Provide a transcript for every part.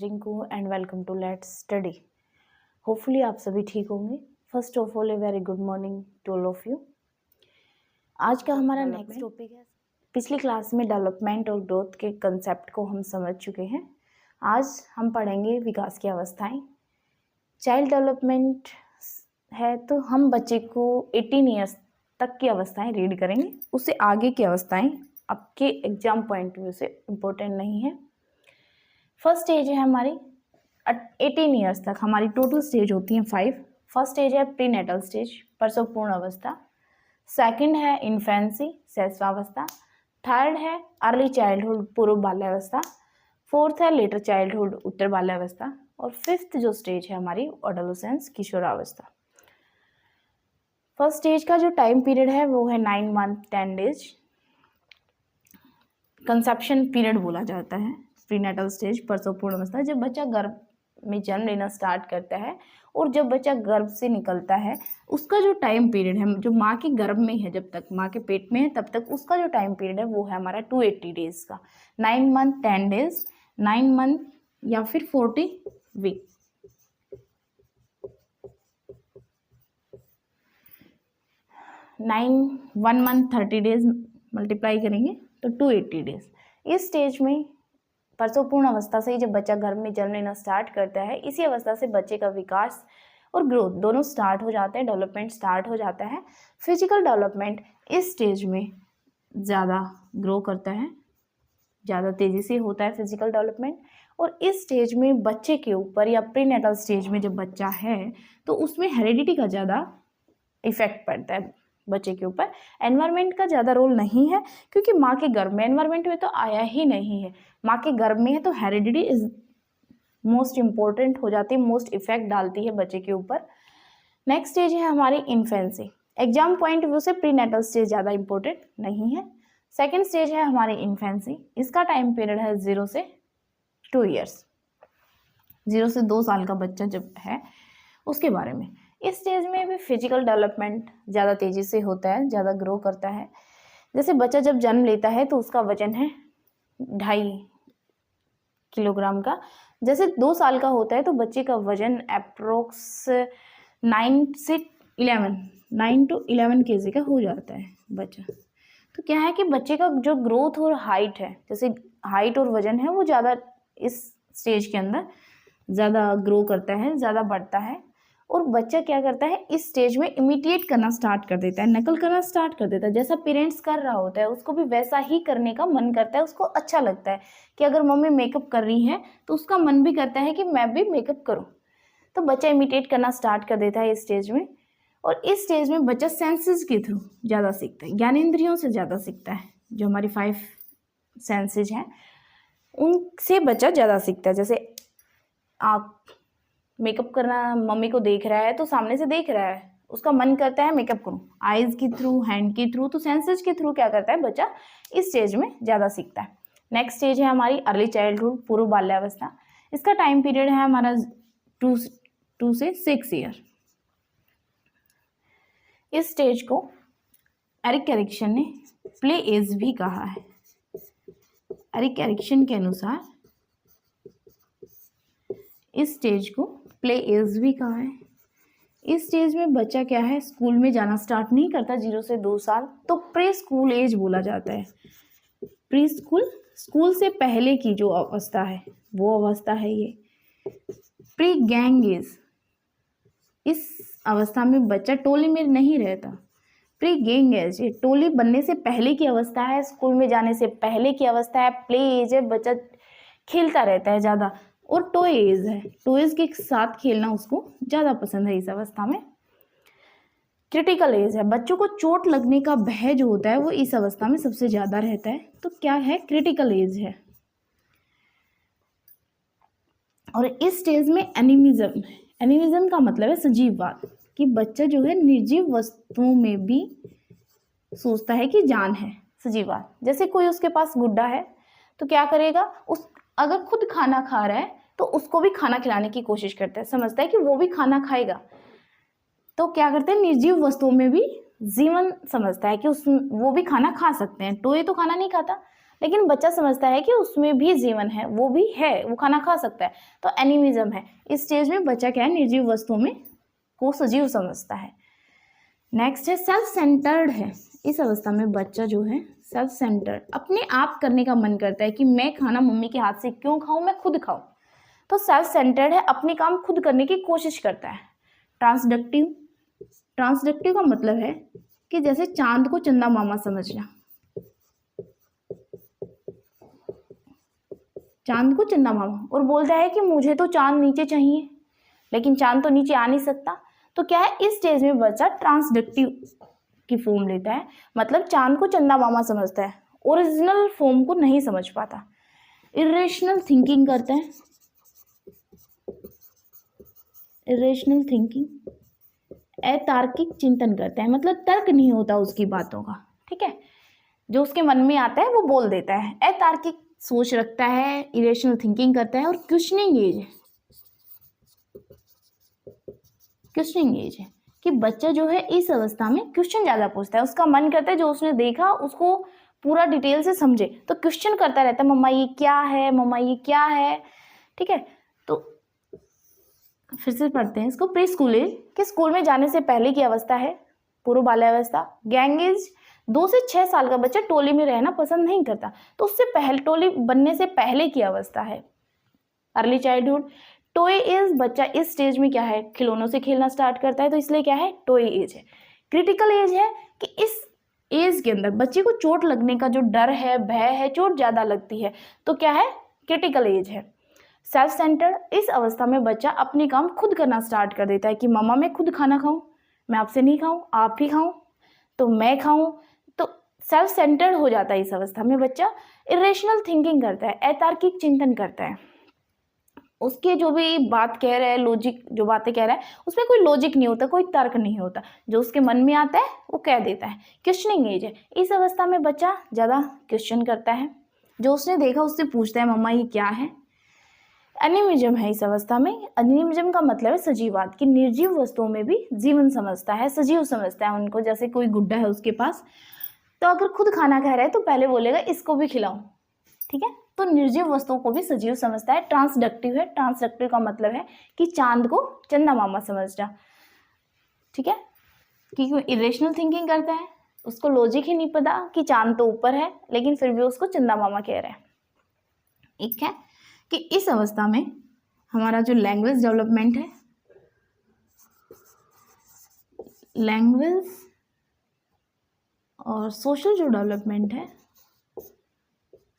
Rinku and welcome to let's study. Hopefully आप सभी ठीक होंगे। First of all a very good morning to all of you. आज का हमारा नेक्स्ट टॉपिक है, पिछली क्लास में डेवलपमेंट और ग्रोथ के कंसेप्ट को हम समझ चुके हैं। आज हम पढ़ेंगे विकास की अवस्थाएं। चाइल्ड डेवलपमेंट है तो हम बच्चे को 18 ईयर्स तक की अवस्थाएं रीड करेंगे, उससे आगे की अवस्थाएं आपके एग्जाम पॉइंट व्यू से इम्पोर्टेंट नहीं है। फर्स्ट स्टेज है हमारी 18 ईयर्स तक, हमारी टोटल स्टेज होती हैं 5। फर्स्ट स्टेज है प्री नेटल स्टेज, प्रसवपूर्ण अवस्था। सेकंड है इन्फेंसी, शैशवावस्था। थर्ड है अर्ली चाइल्डहुड, पूर्व बाल्यावस्था। फोर्थ है लेटर चाइल्डहुड, उत्तर बाल्यावस्था। और फिफ्थ जो स्टेज है हमारी एडोलेसेंस, किशोरावस्था। फर्स्ट स्टेज का जो टाइम पीरियड है वो है 9 मंथ 10 डेज। कंसेप्शन पीरियड बोला जाता है प्रीनेटल स्टेज, प्रसवपूर्ण अवस्था। जब बच्चा गर्भ में जन्म लेना स्टार्ट करता है और जब बच्चा गर्भ से निकलता है उसका जो टाइम पीरियड है, जो माँ के गर्भ में है, जब तक माँ के पेट में है तब तक उसका जो टाइम पीरियड है वो है हमारा 280 डेज का। 9 मंथ 10 डेज, 9 मंथ या फिर 40 week. One month 30 days multiply करेंगे तो 280 डेज। इस स्टेज में प्रसवपूर्ण अवस्था से ही जब बच्चा गर्भ में जन्म लेना स्टार्ट करता है, इसी अवस्था से बच्चे का विकास और ग्रोथ दोनों स्टार्ट हो जाते हैं, डेवलपमेंट स्टार्ट हो जाता है। फिजिकल डेवलपमेंट इस स्टेज में ज़्यादा ग्रो करता है, ज़्यादा तेज़ी से होता है फिजिकल डेवलपमेंट। और इस स्टेज में बच्चे के ऊपर या प्रीनेटल स्टेज में जब बच्चा है तो उसमें हेरिडिटी का ज़्यादा इफेक्ट पड़ता है बच्चे के ऊपर। एनवायरनमेंट का ज़्यादा रोल नहीं है क्योंकि माँ के गर्भ में, एनवायरनमेंट में तो आया ही नहीं है, माँ के गर्भ में है, तो हेरिडिटी इज मोस्ट इम्पोर्टेंट हो जाती है, मोस्ट इफेक्ट डालती है बच्चे के ऊपर। नेक्स्ट स्टेज है हमारी इन्फेंसी। एग्जाम पॉइंट व्यू से प्रीनेटल स्टेज ज़्यादा इम्पोर्टेंट नहीं है। सेकेंड स्टेज है हमारी इन्फेंसी। इसका टाइम पीरियड है 0 से 2 ईयर्स, 0 से 2 साल का बच्चा जब है उसके बारे में। इस स्टेज में भी फिजिकल डेवलपमेंट ज़्यादा तेज़ी से होता है, ज़्यादा ग्रो करता है। जैसे बच्चा जब जन्म लेता है तो उसका वजन है 2.5 किलोग्राम का। जैसे 2 साल का होता है तो बच्चे का वजन अप्रोक्स 9 to 11 केजी का हो जाता है बच्चा। तो क्या है कि बच्चे का जो ग्रोथ और हाइट है, जैसे हाइट और वजन है वो ज़्यादा इस स्टेज के अंदर ज़्यादा ग्रो करता है, ज़्यादा बढ़ता है। और बच्चा क्या करता है इस स्टेज में इमिटेट करना स्टार्ट कर देता है, नकल करना स्टार्ट कर देता है। जैसा पेरेंट्स कर रहा होता है उसको भी वैसा ही करने का मन करता है, उसको अच्छा लगता है कि अगर मम्मी मेकअप कर रही है तो उसका मन भी करता है कि मैं भी मेकअप करूं। तो बच्चा इमिटेट करना स्टार्ट कर देता है इस स्टेज में। और इस स्टेज में बच्चा सेंसेस के थ्रू ज़्यादा सीखता है, ज्ञानेंद्रियों से ज़्यादा सीखता है। जो हमारी 5 सेंसेज हैं उनसे बच्चा ज़्यादा सीखता है। जैसे आप मेकअप करना, मम्मी को देख रहा है तो सामने से देख रहा है, उसका मन करता है मेकअप करूं, आईज के थ्रू, हैंड के थ्रू। तो सेंसेस के थ्रू क्या करता है बच्चा इस स्टेज में ज़्यादा सीखता है। नेक्स्ट स्टेज है हमारी अर्ली चाइल्डहुड, पूर्व बाल्यावस्था। इसका टाइम पीरियड है हमारा 2 से 6 ईयर। इस स्टेज को एरिक एरिक्सन ने प्ले एज भी कहा है। एरिक एरिक्सन के अनुसार इस स्टेज को प्ले एज भी कहा है। इस स्टेज में बच्चा क्या है, स्कूल में जाना स्टार्ट नहीं करता 0 से 2 साल, तो प्री स्कूल एज बोला जाता है। प्री स्कूल, स्कूल से पहले की जो अवस्था है वो अवस्था है ये। प्री गैंग एज, इस अवस्था में बच्चा टोली में नहीं रहता। प्री गैंग एज, ये टोली बनने से पहले की अवस्था है, स्कूल में जाने से पहले की अवस्था है। प्ले एज है, बच्चा खेलता रहता है ज़्यादा। और टॉय एज है, टॉयज के साथ खेलना उसको ज़्यादा पसंद है इस अवस्था में। क्रिटिकल एज है, बच्चों को चोट लगने का भय जो होता है वो इस अवस्था में सबसे ज़्यादा रहता है। तो क्या है, क्रिटिकल एज है। और इस स्टेज में एनिमिज्म, एनिमिज्म का मतलब है सजीववाद, कि बच्चा जो है निर्जीव वस्तुओं में भी सोचता है कि जान है, सजीववाद। जैसे कोई उसके पास गुड्डा है तो क्या करेगा, उस अगर खुद खाना खा रहा है तो उसको भी खाना खिलाने की कोशिश करता है, समझता है कि वो भी खाना खाएगा। तो क्या करते हैं, निर्जीव वस्तुओं में भी जीवन समझता है कि वो भी खाना खा सकते हैं। टोय तो खाना नहीं खाता, लेकिन बच्चा समझता है कि उसमें भी जीवन है, वो भी है, वो खाना खा सकता है, तो एनिमिज्म है। इस स्टेज में बच्चा क्या है, निर्जीव वस्तुओं में को सजीव समझता है। नेक्स्ट है सेल्फ सेंटर्ड है। इस अवस्था में बच्चा जो है सेल्फ सेंटर्ड, अपने आप करने का मन करता है कि मैं खाना मम्मी के हाथ से क्यों खाऊं, मैं खुद खाऊं। तो सेल्फ सेंटर्ड है, अपने काम खुद करने की कोशिश करता है। ट्रांसडक्टिव, ट्रांसडक्टिव का मतलब है कि जैसे चांद को चंदा मामा समझना, चांद को चंदा मामा, और बोलता है कि मुझे तो चांद नीचे चाहिए, लेकिन चांद तो नीचे आ नहीं सकता। तो क्या है, इस स्टेज में बच्चा ट्रांसडक्टिव की फॉर्म लेता है, मतलब चांद को चंदा मामा समझता है, ओरिजिनल फॉर्म को नहीं समझ पाता। इरेशनल थिंकिंग करता है, इरेशनल थिंकिंग, अतार्किक चिंतन करता है, मतलब तर्क नहीं होता उसकी बातों का, ठीक है, जो उसके मन में आता है वो बोल देता है। अतार्किक सोच रखता है, इरेशनल थिंकिंग करता है, और क्वेश्चनिंग एज है। क्वेश्चनिंग एज है कि बच्चा जो है इस अवस्था में क्वेश्चन ज़्यादा पूछता है, उसका मन करता है जो उसने देखा उसको पूरा डिटेल से समझे, तो क्वेश्चन करता रहता है, मम्मा ये क्या है, मम्मा ये क्या है, ठीक है। तो फिर से पढ़ते हैं इसको। प्री स्कूल एज कि स्कूल में जाने से पहले की अवस्था है, पूर्व बाल्यावस्था। गैंग एज 2 से 6 साल का बच्चा टोली में रहना पसंद नहीं करता, तो उससे पहले, टोली बनने से पहले की अवस्था है। अर्ली चाइल्डहुड, टॉय एज, बच्चा इस स्टेज में क्या है, खिलौनों से खेलना स्टार्ट करता है, तो इसलिए क्या है, टॉय एज है। क्रिटिकल एज है कि इस एज के अंदर बच्चे को चोट लगने का जो डर है, भय है, चोट ज़्यादा लगती है, तो क्या है, क्रिटिकल एज है। सेल्फ सेंटर्ड, इस अवस्था में बच्चा अपने काम खुद करना स्टार्ट कर देता है कि मम्मा मैं खुद खाना खाऊं, मैं आपसे नहीं खाऊं, आप ही खाऊं, तो मैं खाऊं, तो सेल्फ सेंटर्ड हो जाता है इस अवस्था में बच्चा। इरेशनल थिंकिंग करता है, अतार्किक चिंतन करता है, उसके जो भी बात कह रहा है, लॉजिक जो बातें कह रहा है उसमें कोई लॉजिक नहीं होता, कोई तर्क नहीं होता, जो उसके मन में आता है वो कह देता है। क्वेश्चनिंग एज है, इस अवस्था में बच्चा ज़्यादा क्वेश्चन करता है, जो उसने देखा उससे पूछता है मम्मा ये क्या है। एनिमिज्म है इस अवस्था में। एनिमिज्म का मतलब है सजीववाद, कि निर्जीव वस्तुओं में भी जीवन समझता है, सजीव समझता है उनको। जैसे कोई गुड्डा है उसके पास, तो अगर खुद खाना खा रहा है तो पहले बोलेगा इसको भी खिलाऊं, ठीक है, तो निर्जीव वस्तुओं को भी सजीव समझता है। ट्रांसडक्टिव है, ट्रांसडक्टिव का मतलब है कि चांद को चंदा मामा समझना, ठीक है, कि इरेशनल थिंकिंग करता है, उसको लॉजिक ही नहीं पता कि चांद तो ऊपर है, लेकिन फिर भी उसको चंदा मामा कह रहे हैं। एक है कि इस अवस्था में हमारा जो लैंग्वेज डेवलपमेंट है, लैंग्वेज और सोशल जो डेवलपमेंट है,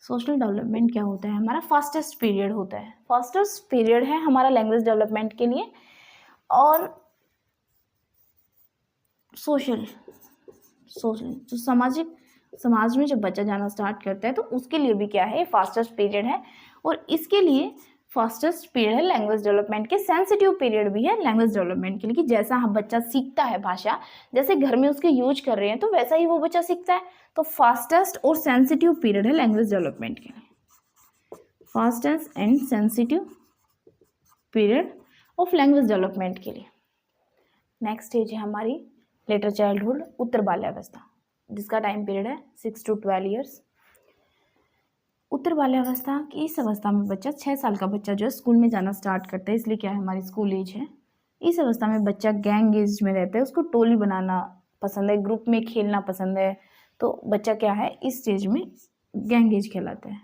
सोशल डेवलपमेंट क्या होता है, हमारा फास्टेस्ट पीरियड होता है, फास्टेस्ट पीरियड है हमारा लैंग्वेज डेवलपमेंट के लिए। और सोशल जो सामाजिक, समाज में जब बच्चा जाना स्टार्ट करता है तो उसके लिए भी क्या है, फास्टेस्ट पीरियड है, और इसके लिए फास्टेस्ट पीरियड है लैंग्वेज डेवलपमेंट के। सेंसिटिव पीरियड भी है लैंग्वेज डेवलपमेंट के लिए, कि जैसा हम बच्चा सीखता है भाषा, जैसे घर में उसके यूज कर रहे हैं तो वैसा ही वो बच्चा सीखता है। तो फास्टेस्ट और सेंसिटिव पीरियड है लैंग्वेज डेवलपमेंट के लिए, fastest and sensitive period of language development के लिए। नेक्स्ट स्टेज है हमारी लेटर चाइल्डहुड, उत्तर बाल्यावस्था, जिसका टाइम पीरियड है 6 to 12 ईयर्स। उत्तर बाल्यावस्था की इस अवस्था में बच्चा 6 साल का बच्चा जो है स्कूल में जाना स्टार्ट करता है, इसलिए क्या है, हमारी स्कूल एज है। इस अवस्था में बच्चा गैंग एज में रहता है, उसको टोली बनाना पसंद है, ग्रुप में खेलना पसंद है, तो बच्चा क्या है, इस स्टेज में गैंग एज कहलाता है।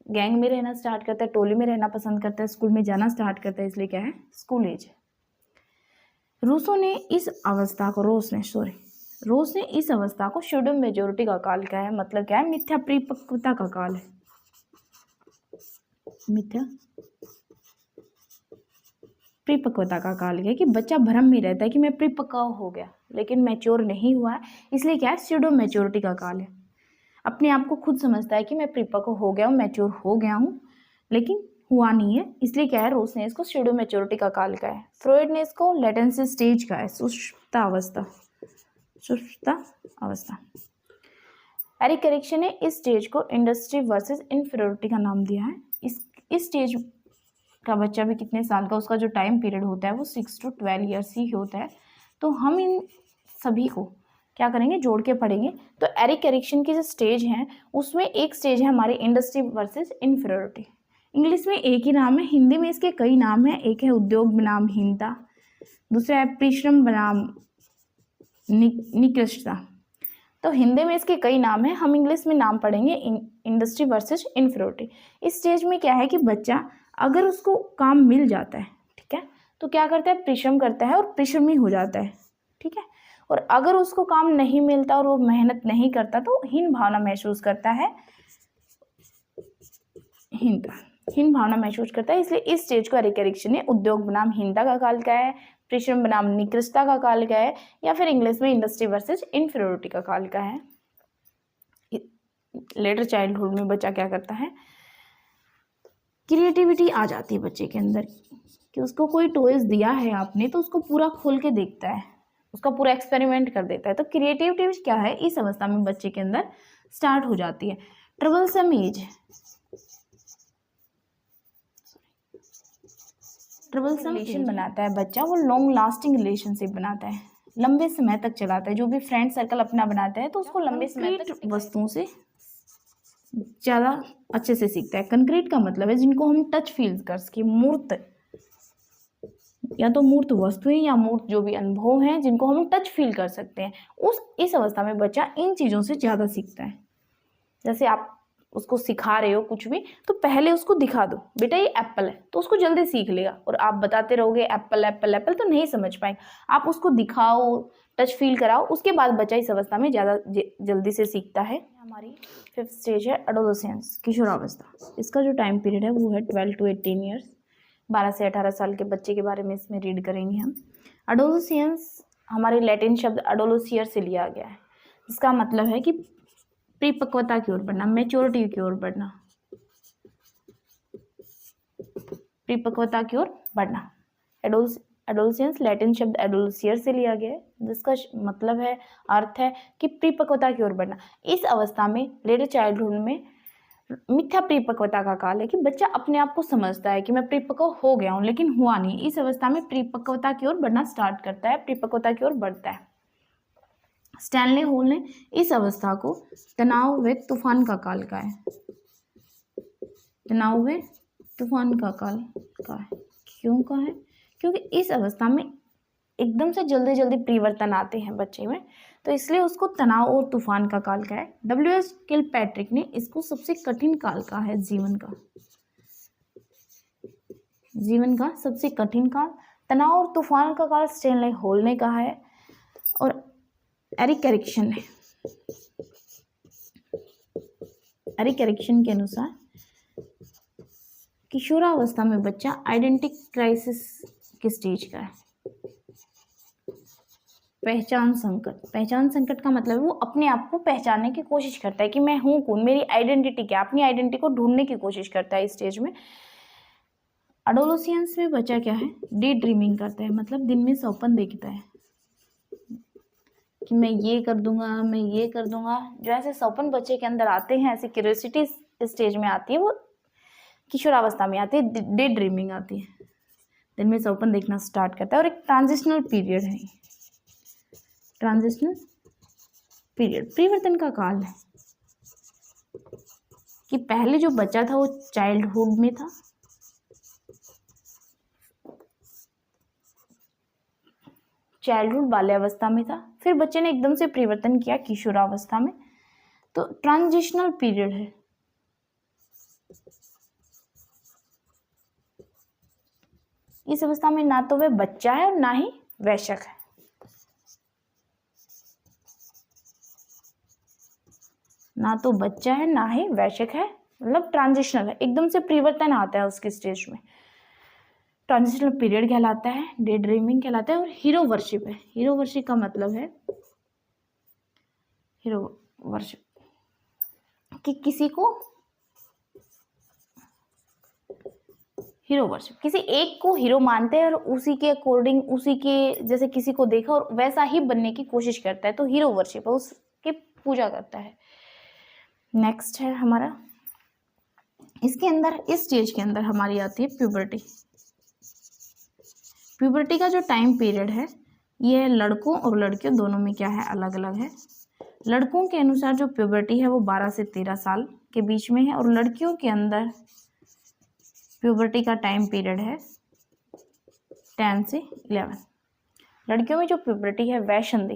गैंग में रहना स्टार्ट करता है, टोली में रहना पसंद करता है, स्कूल में जाना स्टार्ट करता है, इसलिए क्या है, स्कूल एज है। रूसो ने इस अवस्था को, रोस ने इस अवस्था को शूडो मेजोरिटी का काल कहा है, मतलब क्या है, मिथ्या परिपक्वता का काल है, मिथ्या परिपक्वता का काल है, कि बच्चा भ्रम में रहता है कि मैं परिपक्व हो गया, लेकिन मैच्योर नहीं हुआ है, इसलिए क्या है, स्यूडो मैच्योरिटी का काल है। अपने आप को खुद समझता है कि मैं परिपक्व हो गया हूँ, मैच्योर हो गया हूँ, लेकिन हुआ नहीं है, इसलिए क्या है, रोस ने इसको स्यूडो मैच्योरिटी का काल कहा है। फ्रॉइड ने इसको लेटेंसी स्टेज का है, सुषुप्ता अवस्था। एरिक एरिक्सन ने इस स्टेज को इंडस्ट्री वर्सेस इंफीरियरिटी का नाम दिया है। इस स्टेज का बच्चा भी कितने साल का, उसका जो टाइम पीरियड होता है वो 6 to 12 ईयर्स ही होता है। तो हम इन सभी को क्या करेंगे, जोड़ के पढ़ेंगे। तो एरिक एरिक्सन की जो स्टेज है उसमें एक स्टेज है हमारी इंडस्ट्री वर्सेस इन्फीरियरिटी। इंग्लिश में एक ही नाम है, हिंदी में इसके कई नाम हैं। एक है उद्योग बनाम हीनता, दूसरा है परिश्रम बनाम निकृष्टता। तो हिंदी में इसके कई नाम हैं, हम इंग्लिश में नाम पढ़ेंगे इंडस्ट्री वर्सेस इन्फीरियरिटी। इस स्टेज में क्या है कि बच्चा अगर उसको काम मिल जाता है, ठीक है, तो क्या करता है, परिश्रम करता है और परिश्रमी हो जाता है, ठीक है। और अगर उसको काम नहीं मिलता और वो मेहनत नहीं करता तो हीन भावना महसूस करता है, हीन भावना महसूस करता है। इसलिए इस स्टेज को एरिक एरिक्सन ने उद्योग बनाम हीनता का काल किया है, परिश्रम बनाम निकृष्टता का काल किया है, या फिर इंग्लिश में इंडस्ट्री वर्सेस इन्फीरियरिटी का काल किया है। लेटर चाइल्डहुड में बच्चा क्या करता है, क्रिएटिविटी आ जाती है बच्चे के अंदर कि उसको कोई टॉयज दिया है आपने तो उसको पूरा खोल के देखता है, उसका पूरा एक्सपेरिमेंट कर देता है। तो क्रिएटिविटी क्या है, इस अवस्था में बच्चे के अंदर स्टार्ट हो जाती है। ट्रबलसम एज, ट्रबलसम रिलेशन बनाता है बच्चा, वो लॉन्ग लास्टिंग रिलेशनशिप बनाता है, लंबे समय तक चलाता है। जो भी फ्रेंड सर्कल अपना बनाता है तो उसको लंबे समय तक वस्तुओं से ज़्यादा अच्छे से सीखता है। कंक्रीट का मतलब है जिनको हम टच फील कर सके, मूर्त, या तो मूर्त वस्तुएं या मूर्त जो भी अनुभव हैं जिनको हम टच फील कर सकते हैं, इस अवस्था में बच्चा इन चीज़ों से ज़्यादा सीखता है। जैसे आप उसको सिखा रहे हो कुछ भी तो पहले उसको दिखा दो, बेटा ये एप्पल है, तो उसको जल्दी सीख लेगा। और आप बताते रहोगे एप्पल एप्पल एप्पल तो नहीं समझ पाएंगे। आप उसको दिखाओ, टच फील कराओ, उसके बाद बच्चा इस अवस्था में ज़्यादा जल्दी से सीखता है। हमारी 5th स्टेज है एडोलेसेंस, किशोरावस्था। इसका जो टाइम पीरियड है वो है 12 to 18 ईयर्स। 12 से 18 साल के बच्चे के बारे में इसमें रीड करेंगे हम। एडोलेसेंस हमारे लैटिन शब्द एडोलोसियर से लिया गया है, जिसका मतलब है कि परिपक्वता की ओर बढ़ना, मैच्योरिटी की ओर बढ़ना, परिपक्वता की ओर बढ़ना। एडोलेसेंस लैटिन शब्द एडोलोसियर से लिया गया है, जिसका मतलब है, अर्थ है कि परिपक्वता की ओर बढ़ना। इस अवस्था में लेटर चाइल्डहुड में मिथ्या परिपक्वता का काल है कि बच्चा अपने आप को समझता है कि मैं परिपक्व हो गया हूँ, लेकिन हुआ नहीं। इस अवस्था में परिपक्वता की ओर बढ़ना स्टार्ट करता है, परिपक्वता की ओर बढ़ता है। स्टैनले होल ने इस अवस्था को तनाव व तूफान का काल कहा है, तनाव व तूफान का काल कहा है। क्यों कहा है, क्योंकि इस अवस्था में एकदम से जल्दी जल्दी परिवर्तन आते हैं बच्चे में, तो इसलिए उसको तनाव और तूफान का काल कहा है। W.S. किलपैट्रिक ने इसको सबसे कठिन काल कहा है, जीवन का सबसे कठिन काल। तनाव और तूफान का काल स्टैनले होल ने कहा है। और एरिक एरिक्सन के अनुसार किशोरावस्था में बच्चा आइडेंटिटी क्राइसिस के स्टेज का है। पहचान संकट का मतलब है वो अपने आप को पहचानने की कोशिश करता है कि मैं हूँ कौन, मेरी आइडेंटिटी क्या, अपनी आइडेंटिटी को ढूंढने की कोशिश करता है इस स्टेज में। एडोलेसेंस में बच्चा क्या है, डे ड्रीमिंग करता है, मतलब दिन में सपन देखता है कि मैं ये कर दूंगा, मैं ये कर दूंगा। जो ऐसे सपन बच्चे के अंदर आते हैं, ऐसी क्यूरियोसिटी स्टेज में आती है, वो किशोरावस्था में आती है, डे ड्रीमिंग आती है, दिन में सपन देखना स्टार्ट करता है। और एक ट्रांजिशनल पीरियड है, ट्रांजिशनल पीरियड परिवर्तन का काल है कि पहले जो बच्चा था वो चाइल्डहुड में था, चाइल्डहुड बाल्यावस्था में था, फिर बच्चे ने एकदम से परिवर्तन किया किशोरावस्था में, तो ट्रांजिशनल पीरियड है। इस अवस्था में ना तो वह बच्चा है और ना ही वयस्क है, ना तो बच्चा है ना ही वयस्क है, मतलब ट्रांजिशनल है, एकदम से परिवर्तन आता है उसके स्टेज में। ट्रांजिशनल पीरियड कहलाता है, डे ड्रीमिंग कहलाता है। और हीरो वर्शिप है, हीरो वर्शिप का मतलब है, हीरो वर्शिप कि किसी को, हीरो वर्शिप किसी एक को हीरो मानते हैं और उसी के अकॉर्डिंग, उसी के जैसे किसी को देखा और वैसा ही बनने की कोशिश करता है, तो हीरो वर्शिप है, उसकी पूजा करता है। नेक्स्ट है हमारा, इसके अंदर, इस स्टेज के अंदर हमारी आती है प्यूबर्टी। प्यूबर्टी का जो टाइम पीरियड है ये लड़कों और लड़कियों दोनों में क्या है, अलग अलग है। लड़कों के अनुसार जो प्यूबर्टी है वो 12 से 13 साल के बीच में है, और लड़कियों के अंदर प्यूबर्टी का टाइम पीरियड है 10 से 11। लड़कियों में जो प्यूबर्टी है वैशंदी,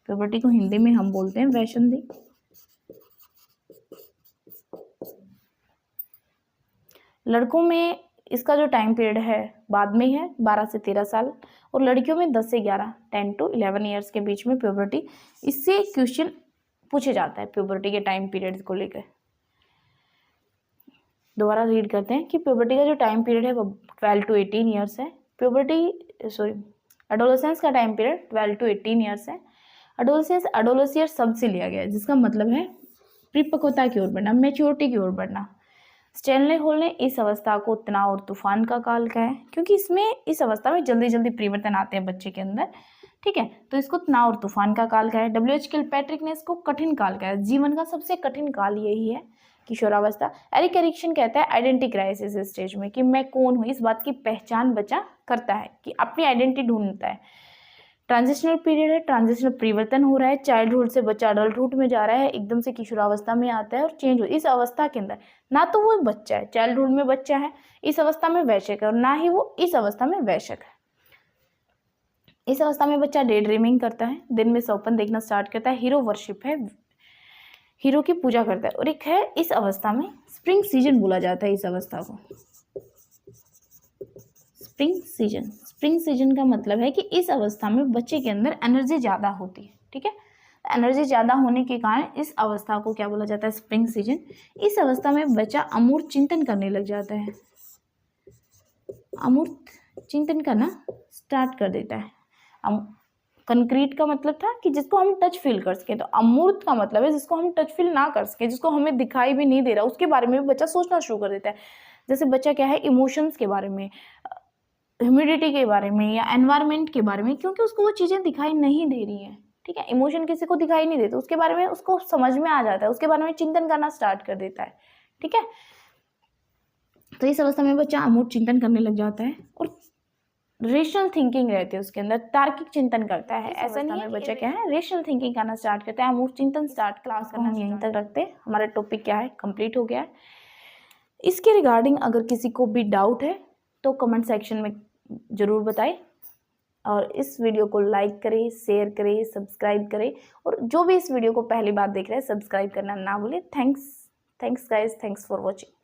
प्यूबर्टी को हिंदी में हम बोलते हैं वैशंदी। लड़कों में इसका जो टाइम पीरियड है बाद में है 12 से 13 साल, और लड़कियों में 10 से 11 10 to 11 ईयर्स के बीच में प्यूबर्टी। इससे क्वेश्चन पूछे जाता है प्यूबर्टी के टाइम पीरियड को लेकर। दोबारा रीड करते हैं कि प्यूबर्टी का जो टाइम पीरियड है वो 12 to 18 ईयर्स है। एडोलेसेंस का टाइम पीरियड 12 to 18 ईयर्स है। एडोलेसियर शब्द से लिया गया है, जिसका मतलब है परिपक्वता की ओर बढ़ना, मैच्योरिटी की ओर बढ़ना। स्टैनले हॉल ने इस अवस्था को तनाव और तूफान का काल कहा है, क्योंकि इस अवस्था में जल्दी जल्दी परिवर्तन आते हैं बच्चे के अंदर, ठीक है, तो इसको तनाव और तूफान का काल कहा है। W.H. किलपैट्रिक ने इसको कठिन काल कहा है, जीवन का सबसे कठिन काल यही है, किशोरावस्था। एरिक एरिक्सन कहता है आइडेंटिटी क्राइसिस स्टेज में कि मैं कौन हूँ, इस बात की पहचान बच्चा करता है, कि अपनी आइडेंटिटी ढूंढता है। ट्रांजिशनल पीरियड है, ट्रांजिशनल परिवर्तन हो रहा है, चाइल्डहुड से बच्चा अडल्टहुड में जा रहा है, एकदम से किशोरावस्था में आता है और चेंज हो। इस अवस्था के अंदर ना तो वो बच्चा है, चाइल्डहुड में बच्चा है, इस अवस्था में वयस्क है, और ना ही वो इस अवस्था में वयस्क है। इस अवस्था में बच्चा डे ड्रीमिंग करता है, दिन में सपन देखना स्टार्ट करता है, हीरो वर्शिप है, हीरो की पूजा करता है। और एक है इस अवस्था में स्प्रिंग सीजन बोला जाता है, इस अवस्था को स्प्रिंग सीजन। स्प्रिंग सीजन का मतलब है कि इस अवस्था में बच्चे के अंदर एनर्जी ज़्यादा होती है, ठीक है, एनर्जी ज़्यादा होने के कारण इस अवस्था को क्या बोला जाता है, स्प्रिंग सीजन। इस अवस्था में बच्चा अमूर्त चिंतन करने लग जाता है, अमूर्त चिंतन करना स्टार्ट कर देता है। कंक्रीट का मतलब था कि जिसको हम टच फील कर सके, तो अमूर्त का मतलब है जिसको हम टच फील ना कर सके, जिसको हमें दिखाई भी नहीं दे रहा, उसके बारे में भी बच्चा सोचना शुरू कर देता है। जैसे बच्चा क्या है, इमोशंस के बारे में, ह्यूमिडिटी के बारे में या एनवायरनमेंट के बारे में, क्योंकि उसको वो चीज़ें दिखाई नहीं दे रही हैं, ठीक है, इमोशन किसी को दिखाई नहीं देते, उसके बारे में उसको समझ में आ जाता है, उसके बारे में चिंतन करना स्टार्ट कर देता है, ठीक है। तो इस अवस्था में बच्चा अमूर्त चिंतन करने लग जाता है और रेशनल थिंकिंग रहती है उसके अंदर, तार्किक चिंतन करता है। ऐसा नहीं है, बच्चा क्या है, रेशनल थिंकिंग करना स्टार्ट करता है, अमूर्त चिंतन स्टार्ट क्लास करना यहीं तक रखते हैं। हमारा टॉपिक क्या है, कंप्लीट हो गया है। इसके रिगार्डिंग अगर किसी को भी डाउट है तो कमेंट सेक्शन में ज़रूर बताएं, और इस वीडियो को लाइक करें, शेयर करें, सब्सक्राइब करें, और जो भी इस वीडियो को पहली बार देख रहे हैं सब्सक्राइब करना ना भूलें। Thanks guys, thanks for watching.